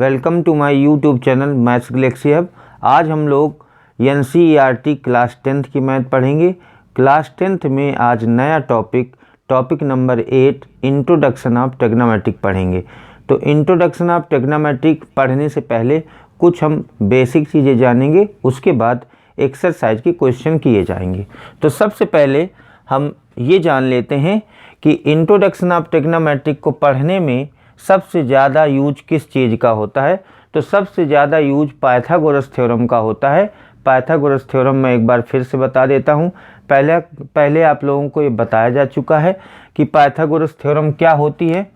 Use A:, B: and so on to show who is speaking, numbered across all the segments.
A: Welcome to my YouTube channel Maths Galaxy Hub. आज हम लोग एनसीईआरटी क्लास 10th की मैथ पढ़ेंगे। क्लास 10th में आज नया topic number 8 introduction of trigonometric पढ़ेंगे। तो इंट्रोडक्शन ऑफ ट्रिग्नोमेट्रिक पढ़ने से पहले कुछ हम बेसिक चीज़ें जानेंगे, उसके बाद एक्सरसाइज के क्वेश्चन किए जाएंगे। तो सबसे पहले हम ये जान लेते हैं कि इंट्रोडक्शन ऑफ ट्रिग्नोमेट्रिक को पढ़ने में सबसे ज़्यादा यूज किस चीज़ का होता है। तो सबसे ज़्यादा यूज पाइथागोरस थ्योरम का होता है। पाइथागोरस थ्योरम मैं एक बार फिर से बता देता हूँ। पहले आप लोगों को ये बताया जा चुका है कि पाइथागोरस थ्योरम क्या होती है।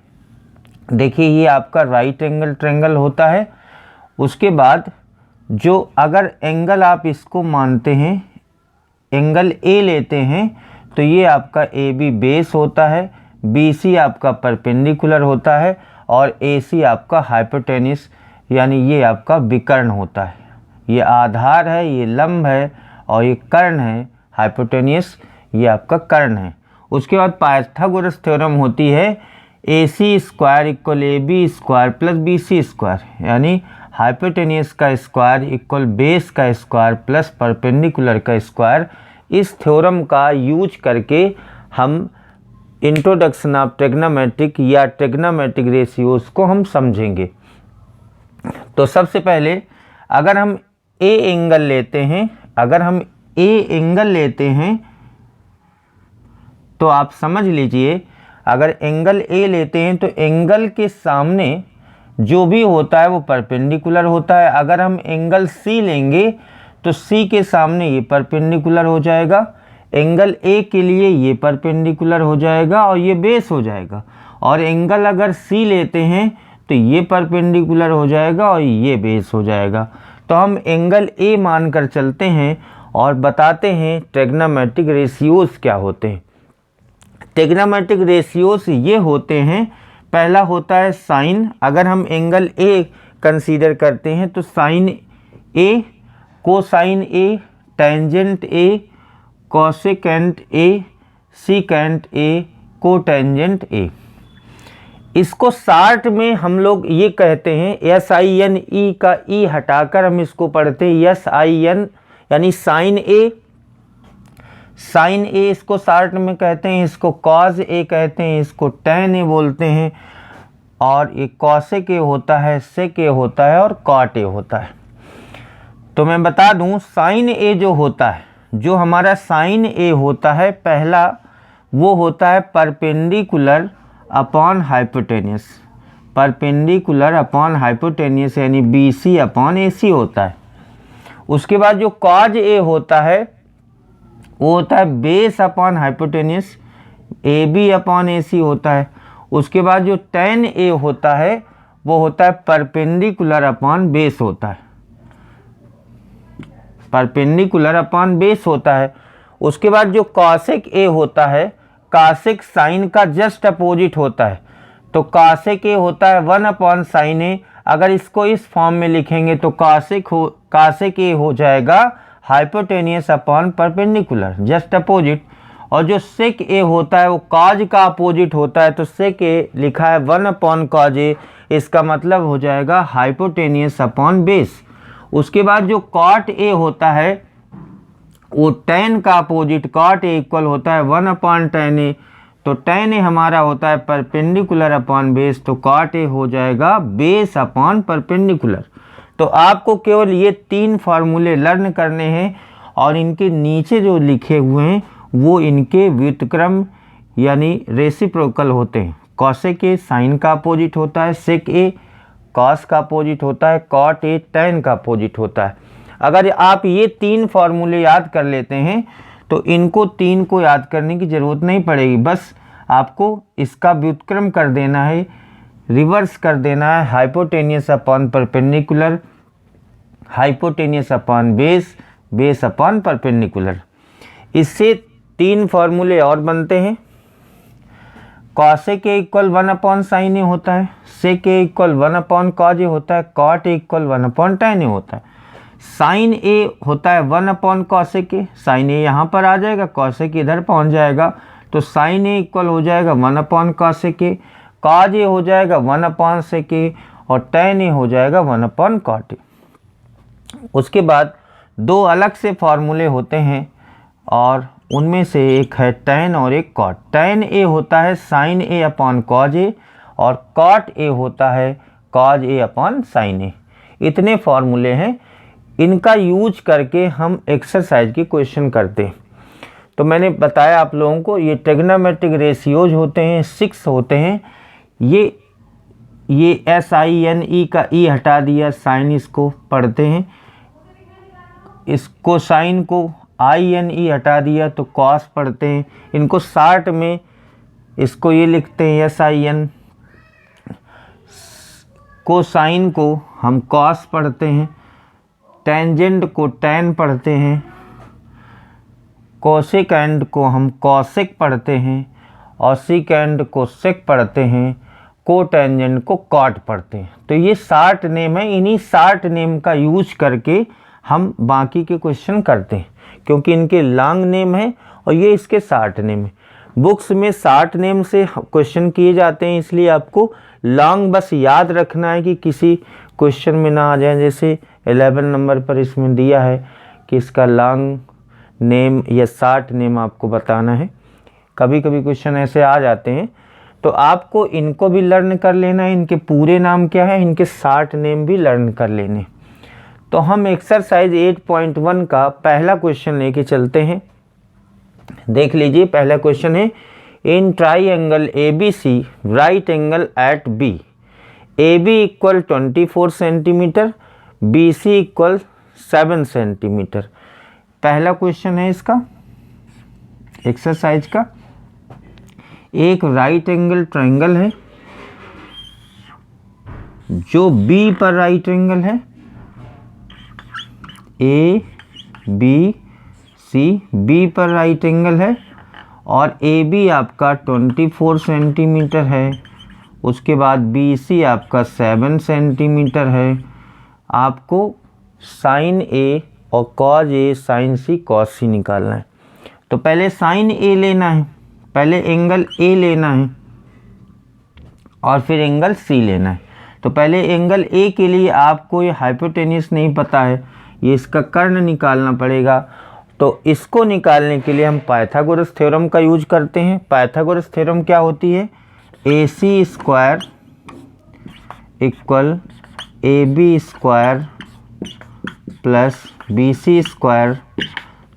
A: देखिए, ये आपका राइट एंगल ट्रायंगल होता है। उसके बाद जो अगर एंगल आप इसको मानते हैं, एंगल ए लेते हैं, तो ये आपका ए बी बेस होता है, बी सी आपका परपेंडिकुलर होता है और ए सी आपका हाइपोटेन्यूस यानी ये आपका विकर्ण होता है। ये आधार है, ये लंब है और ये कर्ण है, हाइपोटेन्यूस ये आपका कर्ण है। उसके बाद पाइथागोरस थ्योरम होती है A C square equal A B square plus B C square, यानी हाइपोटेन्यूस का स्क्वायर इक्वल बेस का स्क्वायर प्लस परपेंडिकुलर का स्क्वायर। इस थ्योरम का यूज करके हम इंट्रोडक्शन ऑफ ट्रिग्नोमेट्रिक या ट्रिग्नोमेट्रिक रेशियोज को हम समझेंगे। तो सबसे पहले अगर हम ए एंगल लेते हैं, तो आप समझ लीजिए, अगर एंगल ए लेते हैं तो एंगल के सामने जो भी होता है वो परपेंडिकुलर होता है। अगर हम एंगल सी लेंगे तो सी के सामने ये परपेंडिकुलर हो जाएगा, एंगल ए के लिए ये परपेंडिकुलर हो जाएगा और ये बेस हो जाएगा। और एंगल अगर सी लेते हैं तो ये परपेंडिकुलर हो जाएगा और ये बेस हो जाएगा। तो हम एंगल ए मानकर चलते हैं और बताते हैं ट्रिग्नोमेट्रिक रेशियोज क्या होते हैं। ट्रिग्नोमेट्रिक रेशियोज ये होते हैं, पहला होता है साइन। अगर हम एंगल ए कंसीडर करते हैं तो sine A, cosine A, tangent A, cosecant A, secant A, cotangent A. इसको शार्ट में हम लोग ये कहते हैं SIN, ई का ई हटाकर हम इसको पढ़ते हैं SIN यानी साइन ए। साइन ए इसको शार्ट में कहते हैं, इसको कॉज ए कहते हैं, इसको टैन ए बोलते हैं। और ये कॉसेक ए होता है, सेक ए होता है और कॉट ए होता है। तो मैं बता दूं, साइन ए जो होता है, जो हमारा साइन ए होता है, पहला वो होता है perpendicular upon hypotenuse. Perpendicular upon hypotenuse यानी BC अपॉन AC होता है। उसके बाद जो कॉज ए होता है वो होता है base upon hypotenuse, AB upon AC होता है। उसके बाद जो टैन ए होता है वो होता है परपेंडिकुलर अपॉन बेस होता है, परपेंडिकुलर अपॉन बेस होता है। उसके बाद जो कॉसेक ए होता है, कॉसेक साइन का जस्ट अपोजिट होता है। तो कॉसेक ए होता है 1 अपॉन साइन ए। अगर इसको इस फॉर्म में लिखेंगे तो कॉसेक ए हो जाएगा hypotenuse upon perpendicular, just opposite. और जो सेक ए होता है वो कॉज का अपोजिट होता है, तो सेक ए लिखा है 1 अपॉन कॉज ए, इसका मतलब हो जाएगा हाइपोटेन्यूस अपॉन बेस। उसके बाद जो कॉट ए होता है वो टैन का अपोजिट, कॉट ए इक्वल होता है 1 अपॉन टैन ए। तो टैन ए हमारा होता है परपेंडिकुलर अपॉन बेस, तो कॉट ए हो जाएगा बेस अपॉन परपेंडिकुलर। तो आपको केवल ये 3 फार्मूले लर्न करने हैं और इनके नीचे जो लिखे हुए हैं वो इनके व्युत्क्रम यानी रेसिप्रोकल होते हैं। कॉसेक ए साइन का अपोजिट होता है, सेक ए कॉस का अपोजिट होता है, कॉट ए टैन का अपोजिट होता है। अगर आप ये 3 फार्मूले याद कर लेते हैं तो इनको 3 को याद करने की ज़रूरत नहीं पड़ेगी, बस आपको इसका व्युत्क्रम कर देना है, रिवर्स कर देना है। Hypotenuse upon perpendicular, hypotenuse upon base, base upon perpendicular. इससे 3 फार्मूले और बनते हैं। Cosec A equal 1 upon sine A होता है, sec A equal 1 upon cos A होता है, cot A equal 1 upon tan A होता है। साइन ए होता है 1 upon cosec A, sine A यहाँ पर आ जाएगा, कॉसेक इधर पहुँच जाएगा, तो साइन ए इक्वल हो जाएगा 1 अपॉन कॉसेक ए। कॉज ए हो जाएगा 1 अपॉन सेक ए और tan A हो जाएगा 1/cot A। उसके बाद दो अलग से फॉर्मूले होते हैं और उनमें से एक है tan और एक cot। tan A होता है sin A/cos A और cot A होता है cos A/sin A। इतने फॉर्मूले हैं, इनका यूज करके हम एक्सरसाइज की क्वेश्चन करते हैं। तो मैंने बताया आप लोगों को ये ट्रिग्नोमेट्रिक रेशियोज होते हैं, 6 होते हैं। ये SINE का E हटा दिया, साइन इसको पढ़ते हैं। इसको साइन को INE हटा दिया तो कॉस पढ़ते हैं। इनको शार्ट में इसको ये लिखते हैं SIN। कोसाइन को हम कॉस पढ़ते हैं, टेंजेंट को टैन पढ़ते हैं, कोसेकेंड को हम कॉसेक पढ़ते हैं और सीकेंड को सेक पढ़ते हैं, कोटेंजेंट को कॉट पढ़ते हैं। तो ये शार्ट नेम है, इन्हीं शार्ट नेम का यूज करके हम बाकी के क्वेश्चन करते हैं, क्योंकि इनके लॉन्ग नेम है और ये इसके शार्ट नेम है। बुक्स में शार्ट नेम से क्वेश्चन किए जाते हैं, इसलिए आपको लॉन्ग बस याद रखना है कि किसी क्वेश्चन में ना आ जाए। जैसे 11 नंबर पर इसमें दिया है कि इसका लॉन्ग नेम या शार्ट नेम आपको बताना है। कभी कभी क्वेश्चन ऐसे आ जाते हैं, तो आपको इनको भी लर्न कर लेना है, इनके पूरे नाम क्या है, इनके शार्ट नेम भी लर्न कर लेने। तो हम एक्सरसाइज 8.1 का पहला क्वेश्चन लेके चलते हैं। देख लीजिए, पहला क्वेश्चन है in triangle ABC right angle at B, AB equal 24 centimetre, BC equal 7 centimetre. पहला क्वेश्चन है इसका एक्सरसाइज का। एक राइट एंगल ट्राइंगल है जो B पर राइट एंगल है, ABC B पर राइट एंगल है और AB आपका 24 सेंटीमीटर है। उसके बाद BC आपका 7 सेंटीमीटर है। आपको साइन A और cos A sine C cos C निकालना है। तो पहले साइन A लेना है, पहले एंगल A लेना है और फिर एंगल C लेना है। तो पहले एंगल A के लिए आपको ये हाइपोटेन्यूस नहीं पता है, ये इसका कर्ण निकालना पड़ेगा। तो इसको निकालने के लिए हम पाइथागोरस थ्योरम का यूज करते हैं। पाइथागोरस थ्योरम क्या होती है, AC square equal AB square plus BC square.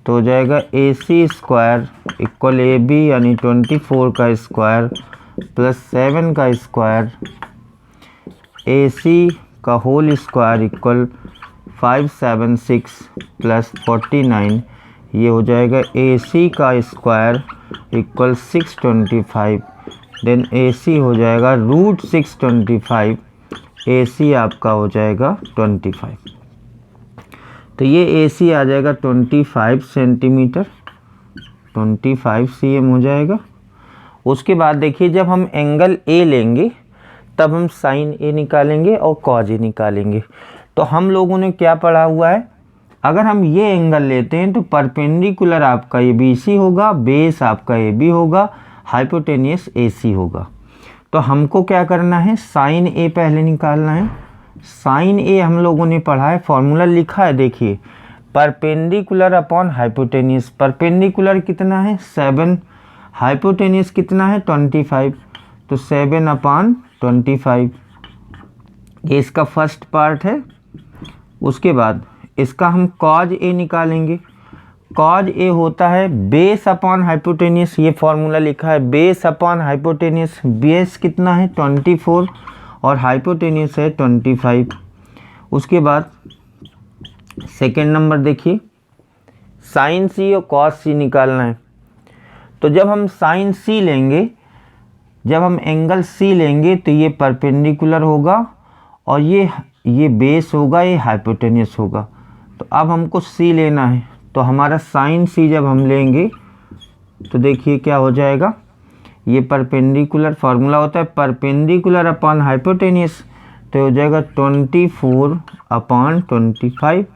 A: तो हो जाएगा AC स्क्वायर इक्वल AB यानी 24 का स्क्वायर प्लस 7 का स्क्वायर, AC का होल स्क्वायर इक्वल 576 प्लस 49। ये हो जाएगा AC का स्क्वायर इक्वल 625, देन AC हो जाएगा रूट 625, AC आपका हो जाएगा 25। तो ये AC आ जाएगा 25 सेंटीमीटर, 25 cm हो जाएगा। उसके बाद देखिए, जब हम एंगल A लेंगे तब हम साइन A निकालेंगे और कॉज A निकालेंगे। तो हम लोगों ने क्या पढ़ा हुआ है, अगर हम ये एंगल लेते हैं तो परपेंडिकुलर आपका ये BC होगा, बेस आपका AB होगा, हाइपोटेनियस AC होगा। तो हमको क्या करना है, साइन A पहले निकालना है। साइन A हम लोगों ने पढ़ा है, फॉर्मूला लिखा है, देखिए परपेंडिकुलर अपॉन हाइपोटेनियस। परपेंडिकुलर कितना है 7, हाइपोटेनियस कितना है 25, तो 7/25। ये इसका फर्स्ट पार्ट है। उसके बाद इसका हम कॉज A निकालेंगे। कॉज A होता है बेस अपॉन हाइपोटेनियस, ये फॉर्मूला लिखा है बेस अपॉन हाइपोटेनियस। बेस कितना है 24 और हाइपोटेनियस है 25। उसके बाद सेकेंड नंबर देखिए, साइन C और कॉस C निकालना है। तो जब हम साइन C लेंगे, जब हम एंगल C लेंगे तो ये परपेंडिकुलर होगा और ये बेस होगा, ये हाइपोटेनियस होगा। तो अब हमको C लेना है, तो हमारा साइन C जब हम लेंगे तो देखिए क्या हो जाएगा, ये परपेंडिकुलर फार्मूला होता है परपेंडिकुलर अपॉन हाइपोटेनियस, तो हो जाएगा 24/25।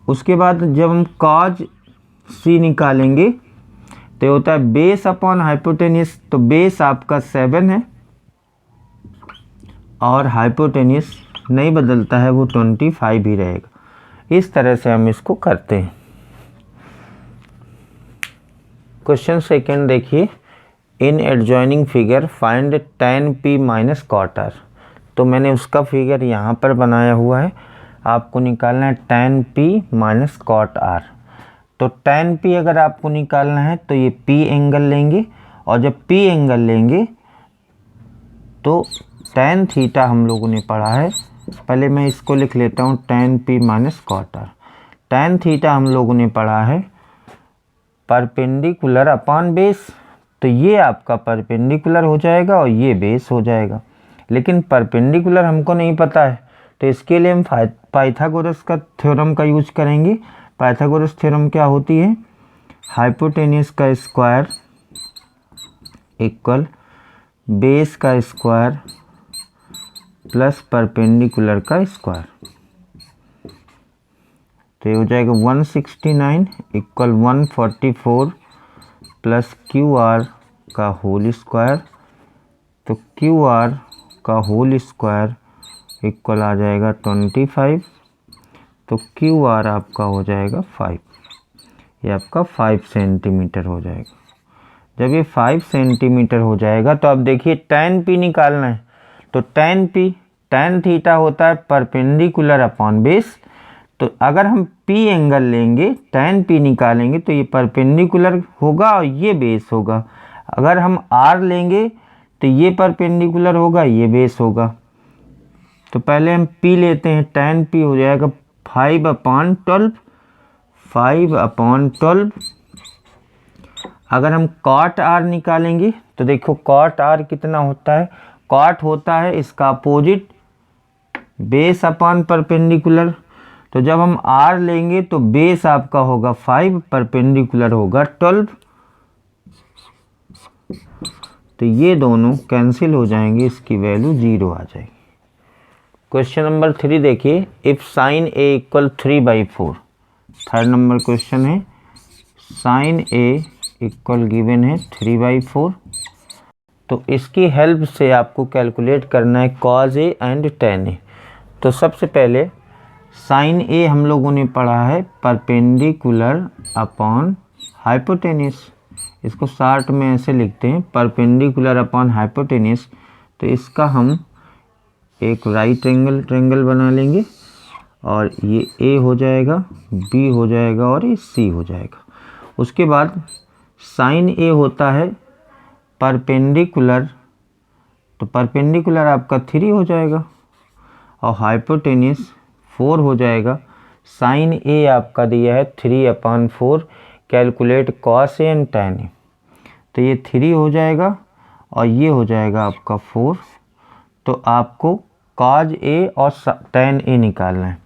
A: उसके बाद जब हम कॉज C निकालेंगे तो होता है बेस अपॉन हाइपोटेनियस, तो बेस आपका 7 है और हाइपोटेन्यूस नहीं बदलता है, वो 25 ही रहेगा। इस तरह से हम इसको करते हैं। क्वेश्चन सेकंड देखिए, in adjoining figure find tan p minus cot r। तो मैंने उसका फिगर यहाँ पर बनाया हुआ है, आपको निकालना है tan p minus cot r। तो tan p अगर आपको निकालना है तो ये p एंगल लेंगे, और जब p एंगल लेंगे तो tan थीटा हम लोगों ने पढ़ा है, पहले मैं इसको लिख लेता हूँ tan p minus cot r। tan theta हम लोगों ने पढ़ा है परपेंडिकुलर अपॉन बेस, तो ये आपका परपेंडिकुलर हो जाएगा और ये बेस हो जाएगा। लेकिन परपेंडिकुलर हमको नहीं पता है, तो इसके लिए हम पाइथागोरस का थ्योरम का यूज करेंगे। पाइथागोरस थ्योरम क्या होती है, हाइपोटेन्यूस का स्क्वायर इक्वल बेस का स्क्वायर प्लस परपेंडिकुलर का स्क्वायर। तो ये हो जाएगा 169 इक्वल 144 प्लस क्यू आर का होल स्क्वायर। तो क्यू आर का होल स्क्वायर इक्वल आ जाएगा 25। तो क्यू आर आपका हो जाएगा 5, ये आपका 5 सेंटीमीटर हो जाएगा। जब ये 5 सेंटीमीटर हो जाएगा तो अब देखिए tan p निकालना है। तो tan थीटा होता है परपेंडिकुलर अपॉन बेस, तो अगर हम p एंगल लेंगे tan p निकालेंगे तो ये परपेंडिकुलर होगा और ये बेस होगा। अगर हम r लेंगे तो ये परपेंडिकुलर होगा, ये बेस होगा। तो पहले हम p लेते हैं, tan p हो जाएगा 5/12। 5/12। अगर हम cot r निकालेंगे तो देखो cot r कितना होता है, cot होता है इसका अपोजिट बेस अपॉन परपेंडिकुलर। तो जब हम r लेंगे तो बेस आपका होगा 5, परपेंडिकुलर होगा 12। तो ये दोनों कैंसिल हो जाएंगे, इसकी वैल्यू 0 आ जाएगी। क्वेश्चन नंबर 3 देखिए, if sine a equal 3/4। Third number question है, साइन a इक्वल गिवन है 3/4। तो इसकी हेल्प से आपको कैलकुलेट करना है cos a and tan a। तो सबसे पहले साइन a हम लोगों ने पढ़ा है परपेंडिकुलर अपॉन हाइपोटेन्यूस। इसको शार्ट में ऐसे लिखते हैं, परपेंडिकुलर अपॉन हाइपोटेन्यूस। तो इसका हम एक राइट एंगल ट्रायंगल बना लेंगे, और ये a हो जाएगा, b हो जाएगा और ये c हो जाएगा। उसके बाद साइन a होता है परपेंडिकुलर, तो परपेंडिकुलर आपका 3 हो जाएगा और हाइपोटेन्यूस 4 हो जाएगा। साइन a आपका दिया है 3/4, calculate cos a and tan a। तो ये 3 हो जाएगा और ये हो जाएगा आपका 4। तो आपको cos a और tan a निकालना है।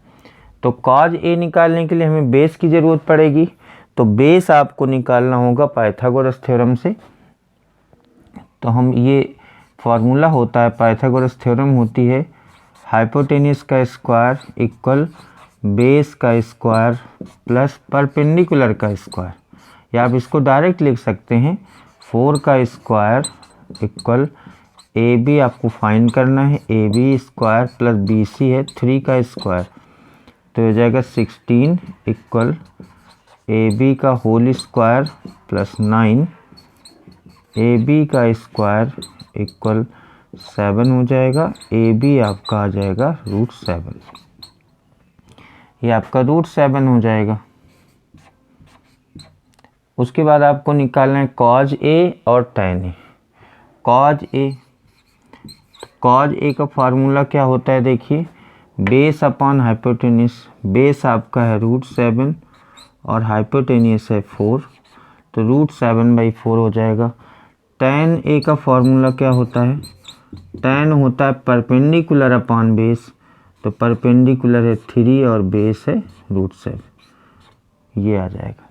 A: तो cos a निकालने के लिए हमें बेस की ज़रूरत पड़ेगी, तो बेस आपको निकालना होगा पाइथागोरस थ्योरम से। तो हम ये फार्मूला होता है, पाइथागोरस थ्योरम होती है हाइपोटेन्यूस का स्क्वायर इक्वल बेस का स्क्वायर प्लस परपेंडिकुलर का स्क्वायर, या आप इसको डायरेक्ट लिख सकते हैं 4 का स्क्वायर इक्वल ए बी आपको फाइंड करना है, A B square plus B C है 3 का स्क्वायर। तो हो जाएगा 16 इक्वल ए बी का whole square plus 9, A B का स्क्वायर इक्वल 7 हो जाएगा। ए बी आपका आ जाएगा √7, ये आपका √7 हो जाएगा। उसके बाद आपको निकालना है cos a और tan a। cos a का फार्मूला क्या होता है, देखिए बेस अपॉन हाइपोटेन्यूस। बेस आपका है √7 और हाइपोटेन्यूस है 4, तो √7/4 हो जाएगा। tan a का फार्मूला क्या होता है, tan होता है परपेंडिकुलर अपॉन बेस, तो परपेंडिकुलर है 3 और बेस है √7, ये आ जाएगा।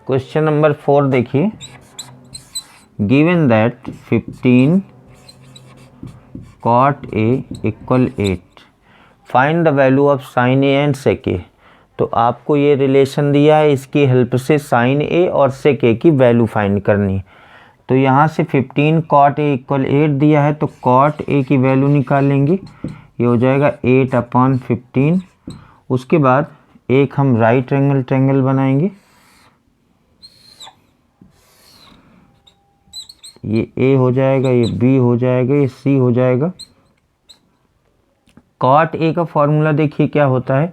A: क्वेश्चन नंबर 4 देखिए, given that 15 cot a equal 8, find the value of sine a and sec a। तो आपको ये रिलेशन दिया है, इसकी हेल्प से साइन a और sec a की वैल्यू फाइंड करनी है। तो यहाँ से 15 cot A इक्वल 8 दिया है, तो cot A की वैल्यू निकाल लेंगे, ये हो जाएगा 8/15। उसके बाद एक हम राइट एंगल ट्रायंगल बनाएंगे, ये A हो जाएगा, ये B हो जाएगा, ये C हो जाएगा। cot A का फॉर्मूला देखिए क्या होता है,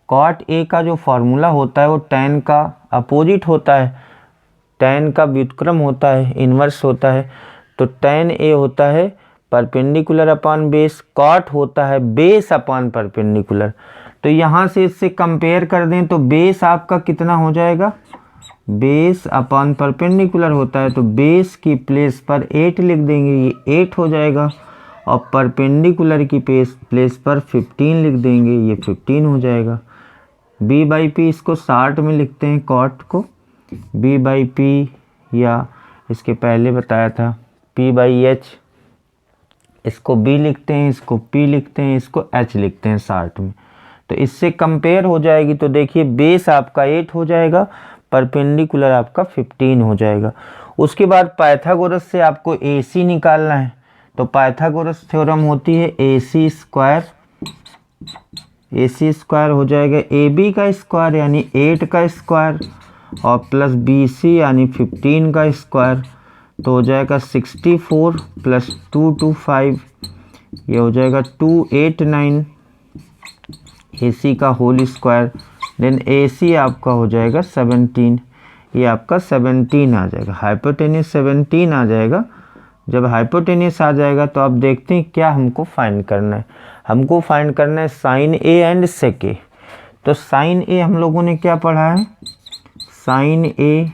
A: cot A का जो फॉर्मूला होता है वो tan का अपोजिट होता है, tan का व्युत्क्रम होता है, इन्वर्स होता है। तो tan A होता है परपेंडिकुलर अपॉन बेस, cot होता है बेस अपॉन परपेंडिकुलर। तो यहाँ से इससे कंपेयर कर दें तो बेस आपका कितना हो जाएगा, बेस अपॉन परपेंडिकुलर होता है, तो बेस की प्लेस पर 8 लिख देंगे, ये 8 हो जाएगा, और परपेंडिकुलर की प्लेस पर 15 लिख देंगे, ये 15 हो जाएगा। b/p इसको 60 में लिखते हैं cot को, b/p, या इसके पहले बताया था p/h, इसको b लिखते हैं, इसको p लिखते हैं, इसको h लिखते हैं 60 में। तो इससे कंपेयर हो जाएगी, तो देखिए बेस आपका 8 हो जाएगा, परपेंडिकुलर आपका 15 हो जाएगा। उसके बाद पाइथागोरस से आपको AC निकालना है, तो पाइथागोरस थ्योरम होती है AC स्क्वायर हो जाएगा AB का स्क्वायर यानी 8 का स्क्वायर, और प्लस BC यानी 15 का स्क्वायर, तो हो जाएगा 64 प्लस 225, ये हो जाएगा 289 AC का होल स्क्वायर। देन AC आपका हो जाएगा 17, ये आपका 17 आ जाएगा, हाइपोटेन्यूस 17 आ जाएगा। जब हाइपोटेन्यूस आ जाएगा तो आप देखते हैं क्या हमको फाइंड करना है, हमको फाइंड करना है sine A and sec A। तो साइन A हम लोगों ने क्या पढ़ा है, साइन A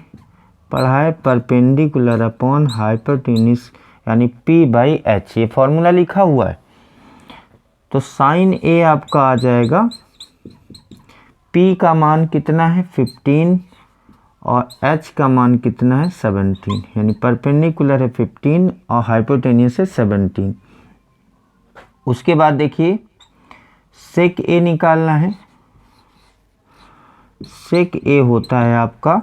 A: पढ़ा है परपेंडिकुलर अपॉन हाइपोटेन्यूस यानी p/h, ये फॉर्मूला लिखा हुआ है। तो साइन A आपका आ जाएगा, p का मान कितना है 15 और h का मान कितना है 17, यानी परपेंडिकुलर है 15 और हाइपोटेन्यूस है 17। उसके बाद देखिए सेक A निकालना है, सेक A होता है आपका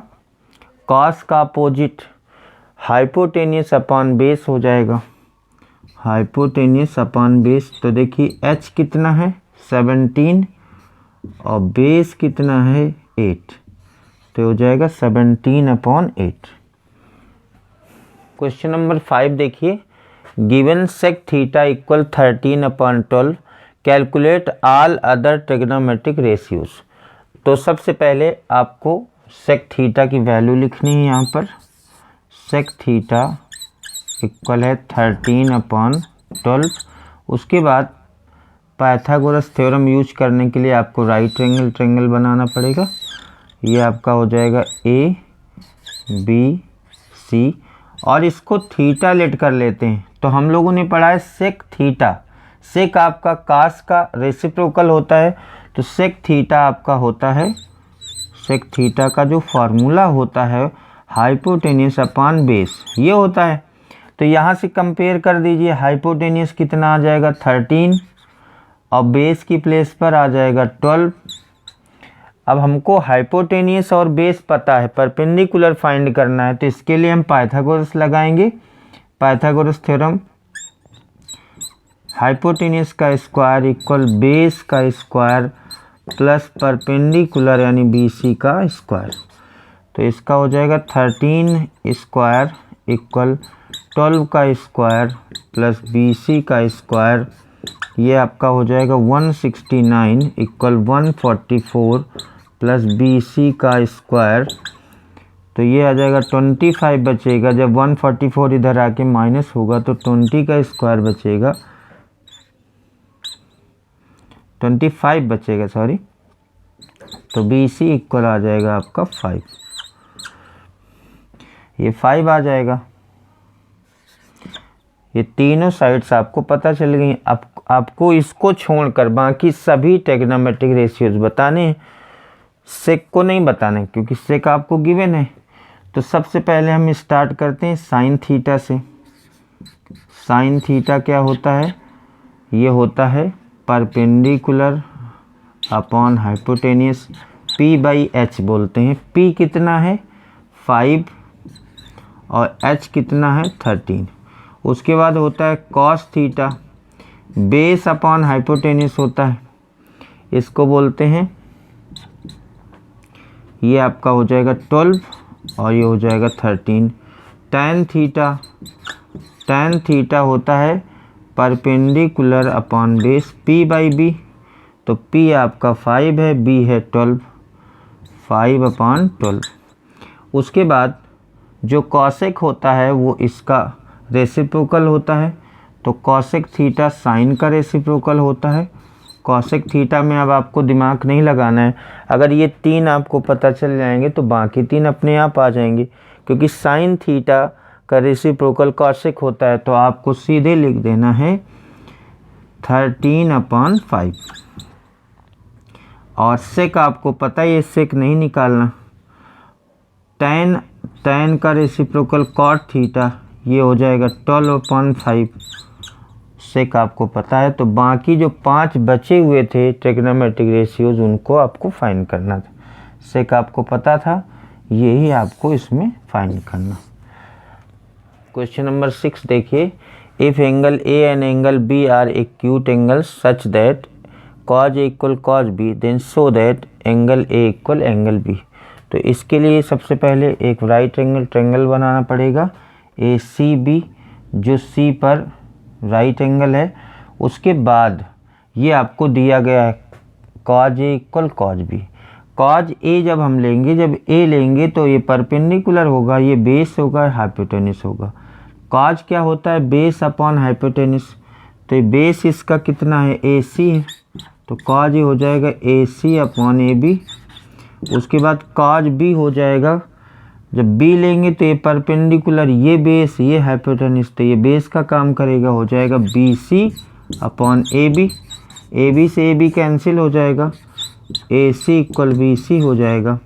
A: कॉस का अपोजिट, हाइपोटेन्यूस अपॉन बेस हो जाएगा, हाइपोटेन्यूस अपॉन बेस। तो देखिए h कितना है 17 और बेस कितना है 8, तो हो जाएगा 17/8। क्वेश्चन नंबर 5 देखिए, given sec theta equal 13/12, calculate all other trigonometric ratios. तो सबसे पहले आपको सेक थीटा की वैल्यू लिखनी है, यहाँ पर सेक थीटा इक्वल है 13/12। उसके बाद पाइथागोरस थ्योरम यूज करने के लिए आपको राइट एंगल ट्रायंगल बनाना पड़ेगा, ये आपका हो जाएगा ABC, और इसको थीटा लेट कर लेते हैं। तो हम लोगों ने पढ़ा है सेक थीटा, सेक आपका कास का रेसिप्रोकल होता है, तो सेक थीटा आपका होता है, सेक थीटा का जो फार्मूला होता है हाइपोटेन्यूस अपॉन बेस, ये होता है। तो यहाँ से कंपेयर कर दीजिए, हाइपोटेन्यूस कितना आ जाएगा 13 और बेस की प्लेस पर आ जाएगा 12। अब हमको हाइपोटेन्यूस और बेस पता है, परपेंडिकुलर फाइंड करना है, तो इसके लिए हम पाइथागोरस लगाएंगे, पाइथागोरस थ्योरम, हाइपोटेन्यूस का स्क्वायर इक्वल बेस का स्क्वायर प्लस परपेंडिकुलर यानी BC का स्क्वायर। तो इसका हो जाएगा 13 स्क्वायर इक्वल 12 का स्क्वायर प्लस BC का स्क्वायर, ये आपका हो जाएगा 169 इक्वल 144 प्लस BC का स्क्वायर। तो ये आ जाएगा 25 बचेगा, जब 144 इधर आके माइनस होगा तो 20 का स्क्वायर बचेगा, 25 बचेगा सॉरी, तो BC इक्वल आ जाएगा आपका 5, ये 5 आ जाएगा। ये तीनों साइड्स आपको पता चल गई। आपको इसको छोड़कर बाकी सभी ट्रिग्नोमेट्रिक रेशियोज बताने हैं, सेक को नहीं बताने क्योंकि सेक आपको गिवन है। तो सबसे पहले हम स्टार्ट करते हैं साइन थीटा से। साइन थीटा क्या होता है, ये होता है परपेंडिकुलर अपॉन हाइपोटेन्यूस, p/h बोलते हैं। p कितना है 5 और h कितना है 13। उसके बाद होता है cos theta, base upon hypotenuse होता है, इसको बोलते हैं, ये आपका हो जाएगा 12 और ये हो जाएगा 13। टैन थीटा होता है perpendicular upon base p by b, तो p आपका 5 है, b है 12, 5/12। उसके बाद जो कॉसेक होता है वो इसका रेसिप्रोकल होता है, तो कॉसेक थीटा साइन का रेसिप्रोकल होता है। कॉसेक थीटा में अब आपको दिमाग नहीं लगाना है, अगर ये 3 आपको पता चल जाएंगे तो बाकी 3 अपने आप आ जाएंगे, क्योंकि साइन थीटा का रेसिप्रोकल कॉसेक होता है, तो आपको सीधे लिख देना है 13/5। और सेक आपको पता है, ये सेक नहीं निकालना। टैन का रेसिप्रोकल कॉट थीटा, ये हो जाएगा 12/5, सेक आपको पता है। तो बाकी जो 5 बचे हुए थे ट्रिग्नोमेट्रिक रेशियोज, उनको आपको फाइंड करना था। सेक आपको पता था, यही आपको इसमें फाइंड करना। क्वेश्चन नंबर 6 देखिए, if angle A and angle B are acute angles such that cos A equal cos B, then show that angle A equal angle B। तो इसके लिए सबसे पहले एक राइट एंगल ट्रायंगल बनाना पड़ेगा ACB, जो C पर राइट एंगल है। उसके बाद ये आपको दिया गया है cos A equal cos B। cos A जब हम लेंगे, जब A लेंगे तो ये परपेंडिकुलर होगा, ये बेस होगा, हाइपोटेनिस होगा। cos क्या होता है, बेस अपॉन हाइपोटेनिस, तो ये बेस इसका कितना है AC है, तो cos A हो जाएगा AC अपॉन AB। उसके बाद cos B हो जाएगा, जब B लेंगे तो ये परपेंडिकुलर, ये बेस, ये हाइपोटेनिस, तो ये बेस का काम करेगा, हो जाएगा BC अपॉन AB। AB से AB कैंसिल हो जाएगा, AC इक्वल BC हो जाएगा।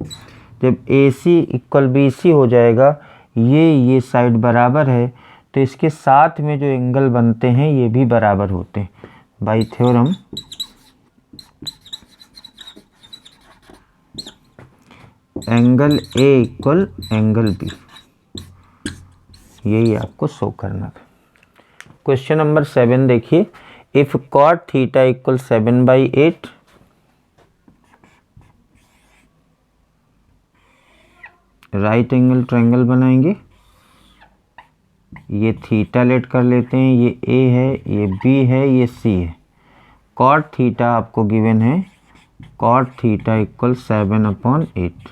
A: जब AC इक्वल BC हो जाएगा, ये साइड बराबर है, तो इसके साथ में जो एंगल बनते हैं ये भी बराबर होते हैं bye theorem. Angle A equal angle B, यही आपको शो करना था। क्वेश्चन नंबर 7 देखिए, if cot theta equal 7/8, right angle triangle बनाएंगे। ये थीटा लेट कर लेते हैं, ये A है, ये B है, ये C है। cot थीटा आपको गिवन है, cot थीटा इक्वल 7/8।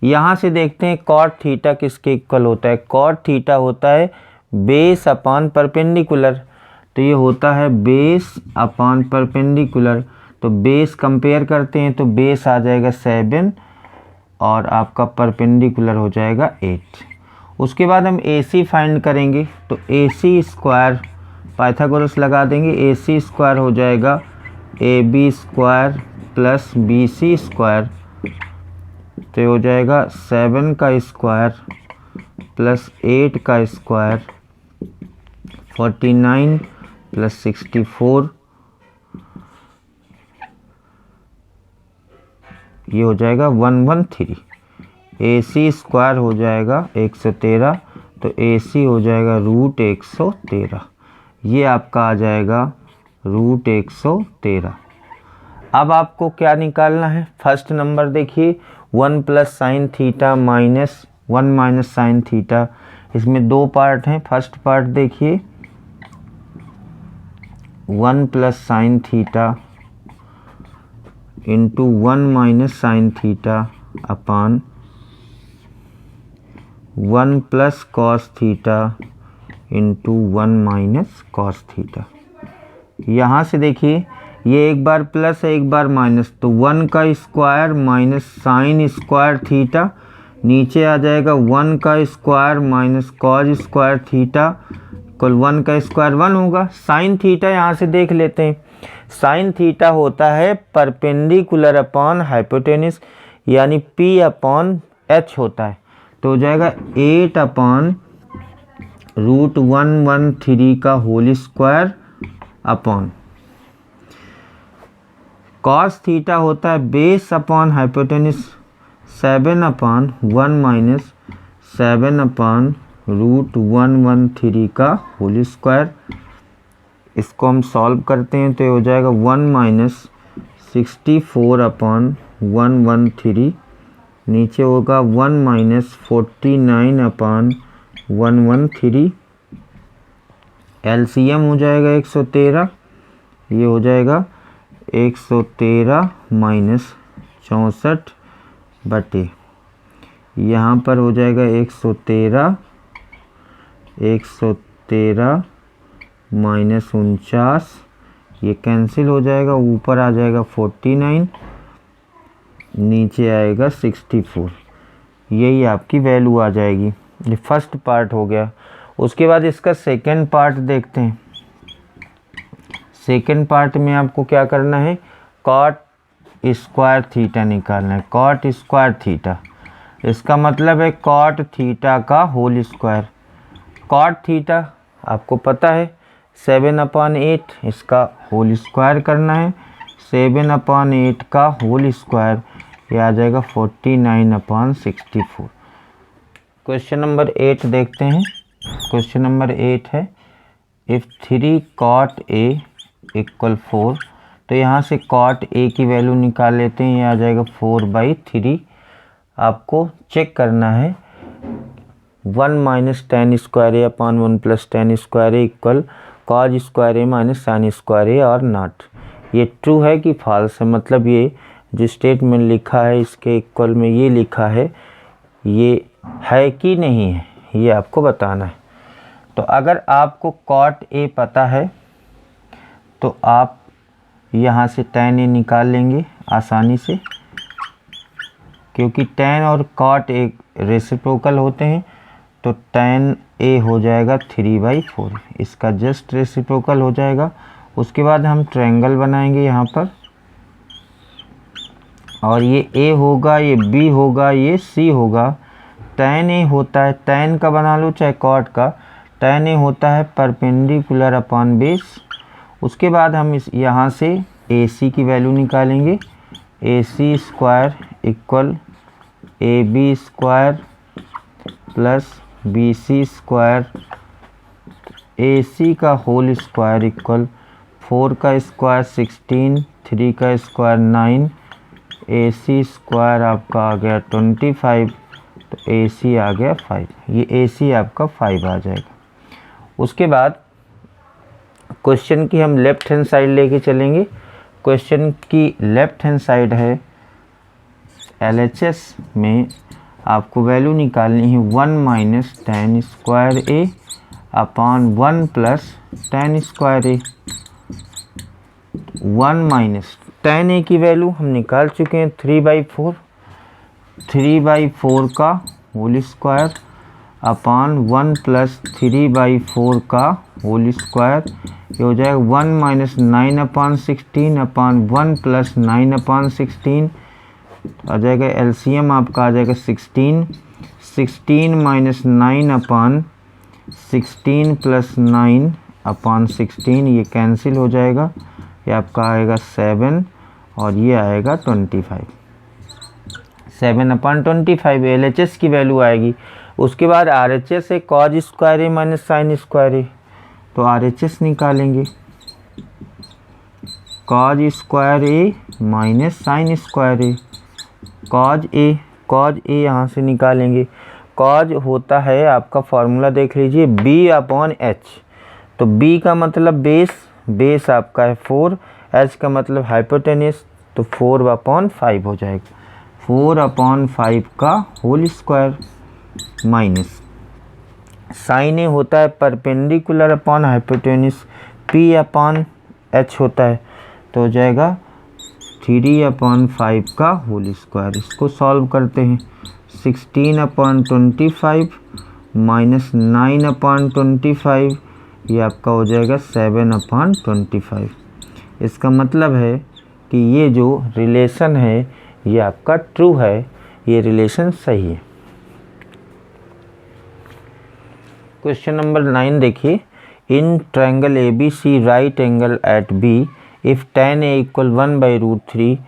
A: यहाँ से देखते हैं cot थीटा किसके इक्वल होता है। cot थीटा होता है बेस अपॉन परपेंडिकुलर, तो ये होता है बेस अपॉन परपेंडिकुलर। तो बेस कंपेयर करते हैं तो बेस आ जाएगा 7 और आपका परपेंडिकुलर हो जाएगा 8। उसके बाद हम AC फाइंड करेंगे, तो AC स्क्वायर पाइथागोरस लगा देंगे, AC स्क्वायर हो जाएगा AB square plus BC square, तो ये हो जाएगा 7 का स्क्वायर प्लस 8 का स्क्वायर, 49 प्लस 64, ये हो जाएगा 113। AC स्क्वायर हो जाएगा 113, तो AC हो जाएगा √113, ये आपका आ जाएगा √113। अब आपको क्या निकालना है, फर्स्ट नंबर देखिए, 1 plus sine theta minus 1 minus sine theta. इसमें 2 पार्ट हैं। फर्स्ट पार्ट देखिए, 1 plus sine theta into 1 minus sine theta upon 1 plus cos theta into 1 minus cos theta. यहाँ से देखिए, ये एक बार प्लस है, एक बार माइनस, तो 1 का square minus sine square theta, नीचे आ जाएगा 1 का square minus cos square theta, equal 1 का स्क्वायर 1 होगा। साइन थीटा यहाँ से देख लेते हैं, साइन थीटा होता है परपेंडिकुलर अपॉन हाइपोटेनिस, यानी P अपॉन H होता है, तो हो जाएगा 8 अपॉन √113 का whole square upon cos theta होता है base upon hypotenuse 7 upon 1 minus 7 upon √113 का होल स्क्वायर। इसको हम सॉल्व करते हैं तो ये हो जाएगा 1 - 64/113, नीचे होगा 1 - 49/113। एलसीएम हो जाएगा 113, ये हो जाएगा 113 - 64 बटे, यहाँ पर हो जाएगा 113 - 49, ये कैंसिल हो जाएगा, ऊपर आ जाएगा 49, नीचे आएगा 64। यही आपकी वैल्यू आ जाएगी। ये फर्स्ट पार्ट हो गया। उसके बाद इसका सेकंड पार्ट देखते हैं। सेकंड पार्ट में आपको क्या करना है, कॉट स्क्वायर थीटा निकालना है। कॉट स्क्वायर थीटा, इसका मतलब है कॉट थीटा का होल स्क्वायर। कॉट थीटा आपको पता है 7/8, इसका होल स्क्वायर करना है। 7/8 का होल स्क्वायर, ये आ जाएगा 49/64। क्वेश्चन नंबर 8 देखते हैं। क्वेश्चन नंबर 8 है, इफ़ 3 cot A = 4, तो यहाँ से cot A की वैल्यू निकाल लेते हैं। ये आ जाएगा 4/3। आपको चेक करना है 1 - tan square A / 1 + tan square A = cos square A - sin square A और नॉट। ये ट्रू है कि फॉल्स है, मतलब ये जो स्टेटमेंट लिखा है इसके इक्वल में ये लिखा है, ये है कि नहीं है, ये आपको बताना है। तो अगर आपको cot A पता है तो आप यहाँ से tan A निकाल लेंगे आसानी से, क्योंकि tan और cot A रेसिप्रोकल होते हैं। तो tan A हो जाएगा 3/4, इसका जस्ट रेसिप्रोकल हो जाएगा। उसके बाद हम ट्रायंगल बनाएंगे यहाँ पर, और ये A होगा, ये B होगा, ये C होगा। tan A होता है, tan का बना लो चाहे cot का, tan A होता है परपेंडिकुलर अपॉन बेस। उसके बाद हम इस यहाँ से AC की वैल्यू निकालेंगे। AC square = AB square plus BC square. AC का होल स्क्वायर = 4 का स्क्वायर 16, 3 का स्क्वायर 9, AC स्क्वायर आपका आ गया 25, तो AC आ गया 5। ये AC आपका 5 आ जाएगा। उसके बाद क्वेश्चन की हम लेफ्ट हैंड साइड लेके चलेंगे। क्वेश्चन की लेफ्ट हैंड साइड है LHS में आपको वैल्यू निकालनी है 1 - tan square A / 1 + tan square A। 1 - tan A की वैल्यू हम निकाल चुके हैं 3/4। 3/4 का होल स्क्वायर अपॉन 1 + 3/4 का होल स्क्वायर, ये हो जाएगा 1 - 9/16 अपॉन 1 + 9/16, आ जाएगा एलसीएम आपका आ जाएगा 16। 16 - 9/16 + 9/16, ये कैंसिल हो जाएगा। ये आपका आएगा 7 और ये आएगा 25। 7/25 LHS की वैल्यू आएगी। उसके बाद RHS है cos square A - sin square A, तो RHS निकालेंगे। cos square A - sin square A, cos A यहाँ से निकालेंगे। cos होता है आपका फॉर्मूला देख लीजिए B/H। तो B का मतलब बेस आपका है 4, H का मतलब हाइपोटेन्यूस, तो 4/5 हो जाएगा। 4/5 का whole square minus sign A होता है परपेंडिकुलर अपॉन हाइपोटेन्यूस, P/H होता है, तो हो जाएगा 3/5 का होल स्क्वायर। इसको सॉल्व करते हैं। 16/25 - 9/25, ये आपका हो जाएगा 7/25। इसका मतलब है कि ये जो रिलेशन है ये आपका ट्रू है, ये रिलेशन सही है। क्वेश्चन नंबर 9 देखिए, in triangle ABC right angle at B if tan A = 1/√3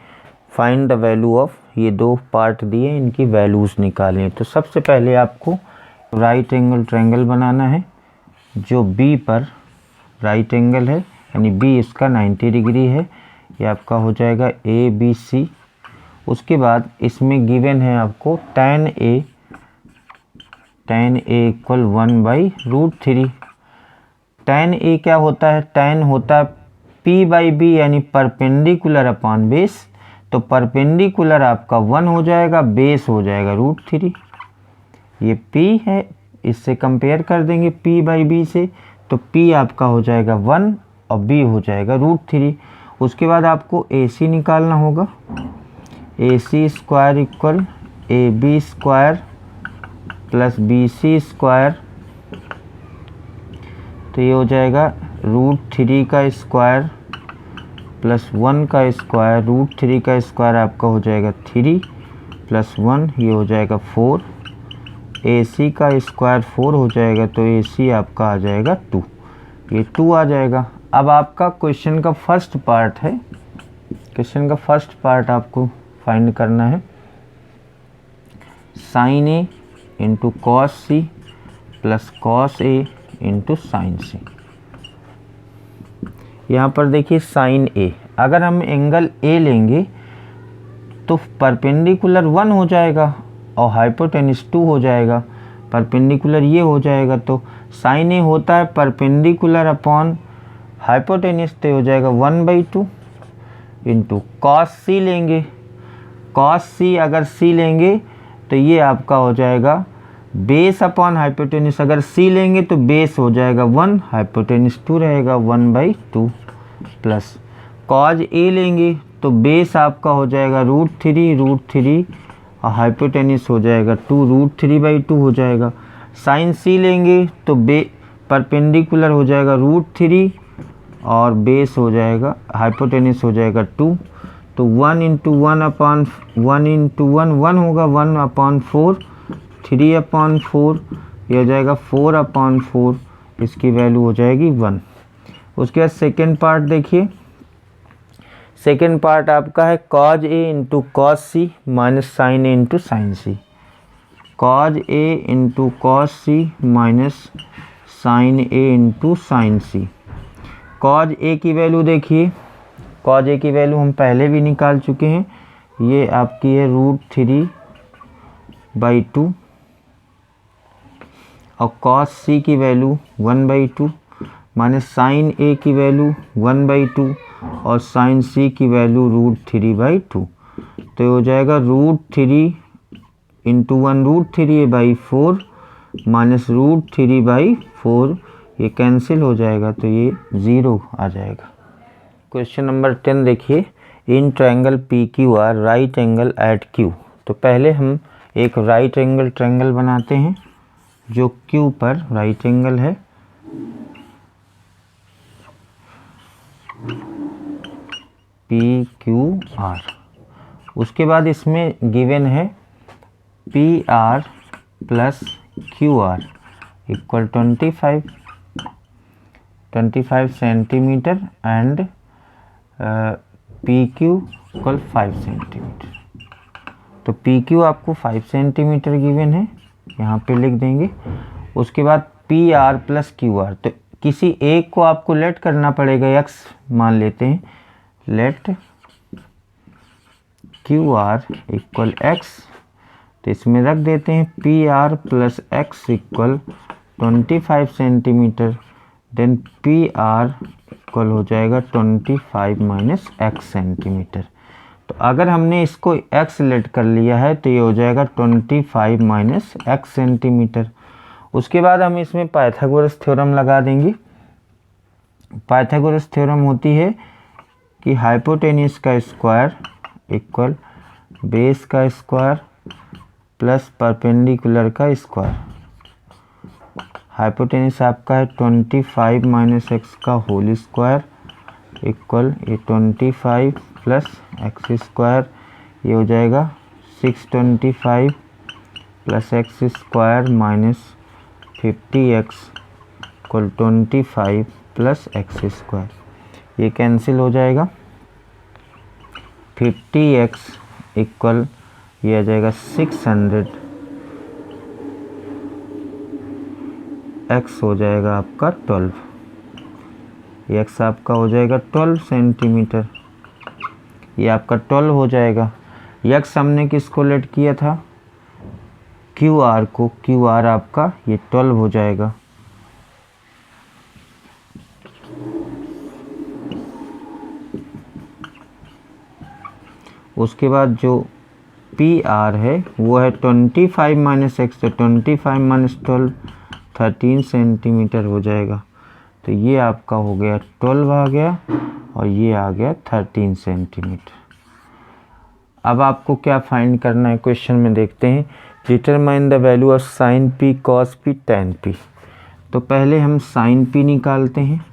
A: find the value of, ये दो पार्ट दिए, इनकी वैल्यूज़ निकालें। तो सबसे पहले आपको राइट एंगल ट्रायंगल बनाना है जो बी पर राइट एंगल है, यानी बी इसका 90 डिग्री है। ये आपका हो जाएगा ए बी सी। उसके बाद इसमें गिवन है आपको tan A equal 1/√3। tan A क्या होता है? tan होता है P/B यानी परपेंडिकुलर अपॉन बेस। तो परपेंडिकुलर आपका 1 हो जाएगा, बेस हो जाएगा √3। ये P है, इससे कंपेयर कर देंगे P/B से, तो P आपका हो जाएगा 1 और B हो जाएगा √3। उसके बाद आपको AC निकालना होगा। AC square equal AB square plus BC square, तो ये हो जाएगा √3 का स्क्वायर प्लस 1 का स्क्वायर। √3 का स्क्वायर आपका हो जाएगा 3 प्लस 1, ये हो जाएगा 4। AC का स्क्वायर 4 हो जाएगा, तो AC आपका आ जाएगा 2, ये 2 आ जाएगा। अब आपका क्वेश्चन का फर्स्ट पार्ट है, क्वेश्चन का फर्स्ट पार्ट आपको फाइंड करना है। sin A into cos C plus cos A into sine C। यहाँ पर देखिए sin A, अगर हम एंगल A लेंगे तो परपेंडिकुलर 1 हो जाएगा और हाइपोटेन्यूस 2 हो जाएगा। परपेंडिकुलर ये हो जाएगा, तो sin A होता है परपेंडिकुलर अपॉन हाइपोटेन्यूस, तो हो जाएगा 1/2 इंटू कॉस C लेंगे। कॉस C अगर C लेंगे तो ये आपका हो जाएगा बेस अपॉन हाइपोटेन्यूस। अगर C लेंगे तो बेस हो जाएगा 1, हाइपोटेन्यूस 2 रहेगा 1/2 प्लस कॉज A लेंगे तो बेस आपका हो जाएगा √3 और हाइपोटेन्यूस हो जाएगा 2, √3/2 हो जाएगा। साइन C लेंगे तो परपेंडिकुलर हो जाएगा √3 और बेस हो जाएगा हाइपोटेन्यूस हो जाएगा 2, तो 1 इंटू 1 अपॉन 1 इंटू 1 होगा 1/4, 3/4, ये हो जाएगा 4/4, इसकी वैल्यू हो जाएगी 1। उसके बाद सेकेंड पार्ट देखिए, सेकेंड पार्ट आपका है cos A into cos C minus sine A into sine C। cos A into cos C minus sine A into sine C। cos A की वैल्यू देखिए, cos A की value हम पहले भी निकाल चुके हैं, ये आपकी है √3/2 और cos C की वैल्यू 1/2 माइनस साइन A की वैल्यू 1/2 और साइन C की वैल्यू √3/2, तो ये हो जाएगा √3 इंटू 1 √3/4 माइनस √3/4, ये कैंसिल हो जाएगा, तो ये 0 आ जाएगा। क्वेश्चन नंबर 10 देखिए, in triangle PQR right angle at Q। तो पहले हम एक राइट एंगल ट्रायंगल बनाते हैं जो Q पर राइट एंगल है। PQR, उसके बाद इसमें गिवन है PR plus QR equal 25 centimetre and PQ equal 5 centimetre. तो PQ आपको 5 सेंटीमीटर गिवन है, यहाँ पे लिख देंगे। उसके बाद PR प्लस QR, तो किसी एक को आपको लेट करना पड़ेगा, x मान लेते हैं, लेट QR इक्वल x, तो इसमें रख देते हैं PR plus x equal 25 centimetre, then PR equal हो जाएगा 25 माइनस x सेंटीमीटर। तो अगर हमने इसको x लेट कर लिया है तो ये हो जाएगा 25 माइनस x सेंटीमीटर। उसके बाद हम इसमें पाइथागोरस थ्योरम लगा देंगे। पाइथागोरस थ्योरम होती है कि हाइपोटेन्यूस का स्क्वायर इक्वल बेस का स्क्वायर प्लस परपेंडिकुलर का स्क्वायर। हाइपोटेन्यूस आपका है 25 माइनस एक्स का होल स्क्वायर इक्वल ये 25 प्लस एक्स स्क्वायर, ये हो जाएगा 625 plus x square minus 50x equal 25 plus x square, ये कैंसिल हो जाएगा। 50x इक्वल ये आ जाएगा 600 x हो जाएगा आपका 12, x आपका हो जाएगा 12 सेंटीमीटर, ये आपका 12 हो जाएगा। x हमने किसको लेट किया था, QR को, QR आपका ये 12 हो जाएगा। उसके बाद जो PR है वो है 25 माइनस एक्स, तो 25 माइनस 12 13 सेंटीमीटर हो जाएगा। तो ये आपका हो गया 12 आ गया और ये आ गया 13 सेंटीमीटर। अब आपको क्या फाइंड करना है क्वेश्चन में, देखते हैं। Determine the value of sine P, cos P, tan P। तो पहले हम साइन P निकालते हैं।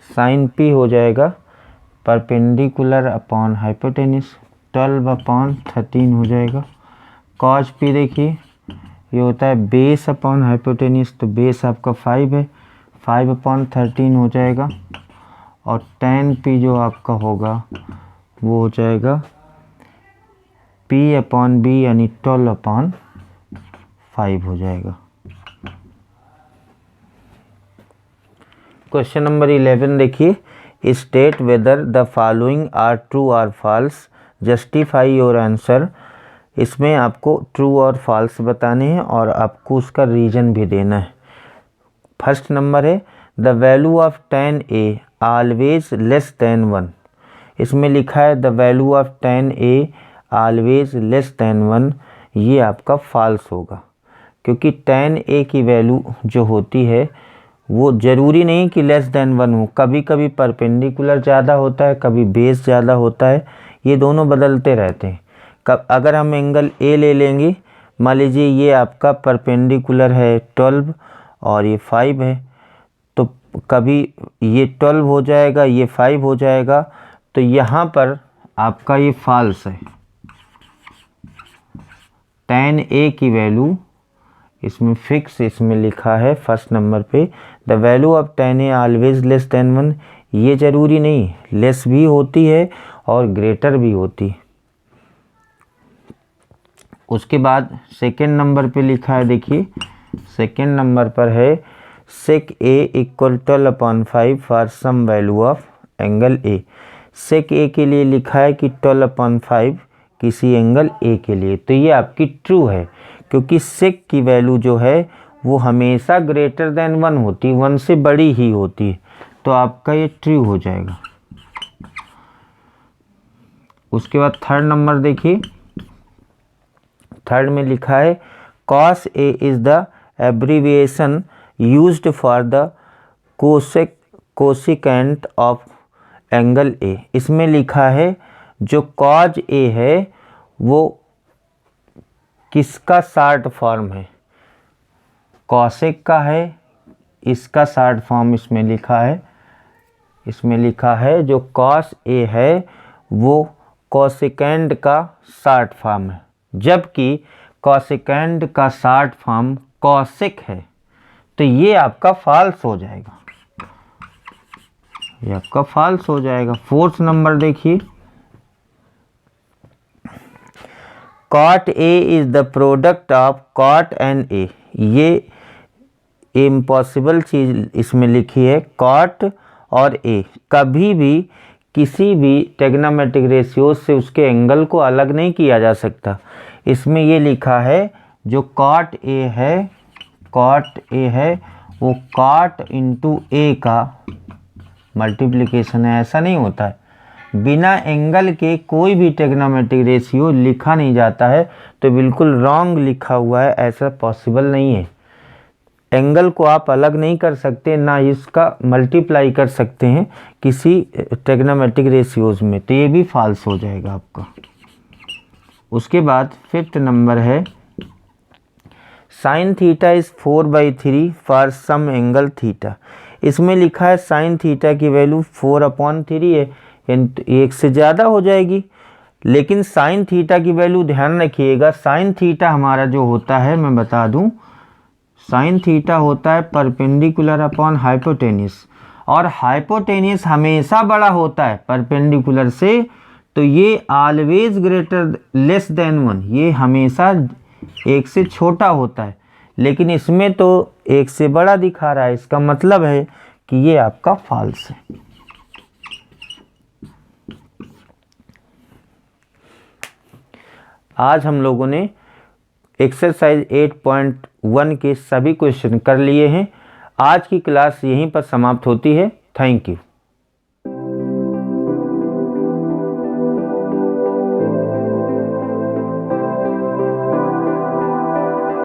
A: साइन P हो जाएगा परपेंडिकुलर अपॉन हाइपोटेनिस, 12 अपॉन 13 हो जाएगा। कॉस P देखिए ये होता है बेस अपॉन हाइपोटेनिस, तो बेस आपका 5 है, 5 अपॉन 13 हो जाएगा। और टैन P जो आपका होगा वो हो जाएगा P अपॉन B यानी 12 अपॉन 5 हो जाएगा। क्वेश्चन नंबर 11 देखिए। State whether the following are true और फॉल्स, जस्टिफाई योर आंसर। इसमें आपको ट्रू और फॉल्स बताने हैं और आपको उसका रीजन भी देना है। फर्स्ट नंबर है the value of tan A always less than 1। इसमें लिखा है the value of tan A always less than 1, ये आपका फॉल्स होगा, क्योंकि tan A की वैल्यू जो होती है वो ज़रूरी नहीं कि लेस देन 1 हो, कभी कभी परपेंडिकुलर ज़्यादा होता है, कभी बेस ज़्यादा होता है, ये दोनों बदलते रहते हैं। अगर हम एंगल A ले लेंगे, मान लीजिए ये आपका परपेंडिकुलर है 12 और ये 5 है, तो कभी ये 12 हो जाएगा, ये 5 हो जाएगा, तो यहाँ पर आपका ये फॉल्स है। tan A की वैल्यू इसमें फिक्स, इसमें लिखा है फर्स्ट नंबर पे the value of tan A always less than 1, ये ज़रूरी नहीं, लेस भी होती है और ग्रेटर भी होती है। उसके बाद सेकेंड नंबर पे लिखा है, देखिए सेकेंड नंबर पर है sec A equal 12 upon 5 for some value of angle A। sec A के लिए लिखा है कि 12 अपॉन 5 किसी एंगल A के लिए, तो ये आपकी ट्रू है, क्योंकि sec की वैल्यू जो है वो हमेशा ग्रेटर देन 1 होती है, 1 से बड़ी ही होती है, तो आपका ये ट्रू हो जाएगा। उसके बाद थर्ड नंबर देखिए, थर्ड में लिखा है cos A is the abbreviation used for the cosecant of angle A। इसमें लिखा है जो cos A है वो किसका शॉर्ट फॉर्म है, कॉसेक का है, इसका शॉर्ट फॉर्म इसमें लिखा है। इसमें लिखा है जो cos A है वो कोसेकेंड का शॉर्ट फॉर्म है, जबकि कोसेकेंड का शॉर्ट फॉर्म कॉसेक है, तो ये आपका फॉल्स हो जाएगा, ये आपका फॉल्स हो जाएगा। फोर्थ नंबर देखिए, cot A is the product of cot and A, ये इम्पॉसिबल चीज़ इसमें लिखी है। cot और A कभी भी किसी भी ट्रिग्नोमेट्रिक रेशियो से उसके एंगल को अलग नहीं किया जा सकता। इसमें ये लिखा है जो cot A है, cot A है वो cot इंटू A का मल्टीप्लिकेशन है, ऐसा नहीं होता है। बिना एंगल के कोई भी ट्रिग्नोमेट्रिक रेशियो लिखा नहीं जाता है, तो बिल्कुल रॉन्ग लिखा हुआ है, ऐसा पॉसिबल नहीं है। एंगल को आप अलग नहीं कर सकते, ना इसका मल्टीप्लाई कर सकते हैं किसी ट्रिग्नोमेट्रिक रेशियोज में, तो ये भी फॉल्स हो जाएगा आपका। उसके बाद फिफ्थ नंबर है sine theta is 4/3 for some angle theta. इसमें लिखा है साइन थीटा की वैल्यू 4/3 है, एक से ज़्यादा हो जाएगी, लेकिन साइन थीटा की वैल्यू ध्यान रखिएगा, साइन थीटा हमारा जो होता है मैं बता दूं, साइन थीटा होता है परपेंडिकुलर अपॉन हाइपोटेनिस, और हाइपोटेनिस हमेशा बड़ा होता है परपेंडिकुलर से, तो ये ऑलवेज ग्रेटर लेस देन 1, ये हमेशा एक से छोटा होता है। लेकिन इसमें तो 1 से बड़ा दिखा रहा है, इसका मतलब है कि ये आपका फॉल्स है। आज हम लोगों ने एक्सरसाइज 8.1 के सभी क्वेश्चन कर लिए हैं। आज की क्लास यहीं पर समाप्त होती है। Thank you.